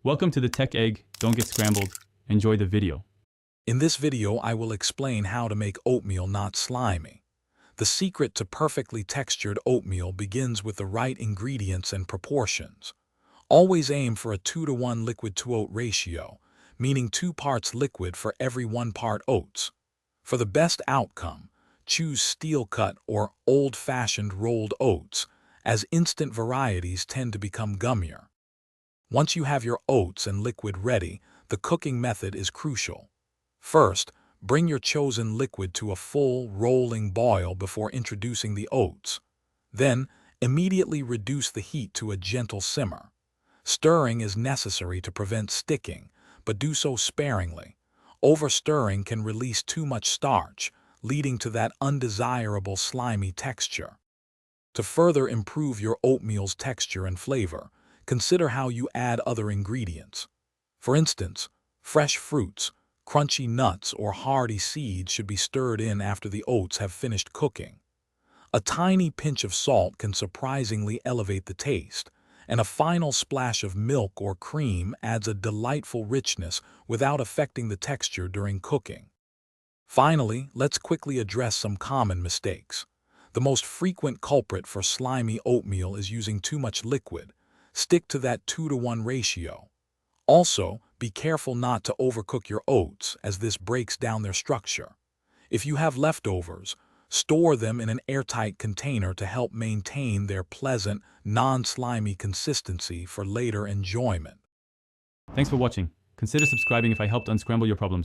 Welcome to the Tech Egg. Don't get scrambled. Enjoy the video. In this video, I will explain how to make oatmeal not slimy. The secret to perfectly textured oatmeal begins with the right ingredients and proportions. Always aim for a 2-to-1 liquid-to-oat ratio, meaning 2 parts liquid for every 1 part oats. For the best outcome, choose steel-cut or old-fashioned rolled oats, as instant varieties tend to become gummier. Once you have your oats and liquid ready, the cooking method is crucial. First, bring your chosen liquid to a full, rolling boil before introducing the oats. Then, immediately reduce the heat to a gentle simmer. Stirring is necessary to prevent sticking, but do so sparingly. Overstirring can release too much starch, leading to that undesirable slimy texture. To further improve your oatmeal's texture and flavor, consider how you add other ingredients. For instance, fresh fruits, crunchy nuts, or hardy seeds should be stirred in after the oats have finished cooking. A tiny pinch of salt can surprisingly elevate the taste, and a final splash of milk or cream adds a delightful richness without affecting the texture during cooking. Finally, let's quickly address some common mistakes. The most frequent culprit for slimy oatmeal is using too much liquid. Stick to that 2-to-1 ratio. Also, be careful not to overcook your oats, as this breaks down their structure. If you have leftovers, store them in an airtight container to help maintain their pleasant, non-slimy consistency for later enjoyment. Thanks for watching. Consider subscribing if I helped unscramble your problems.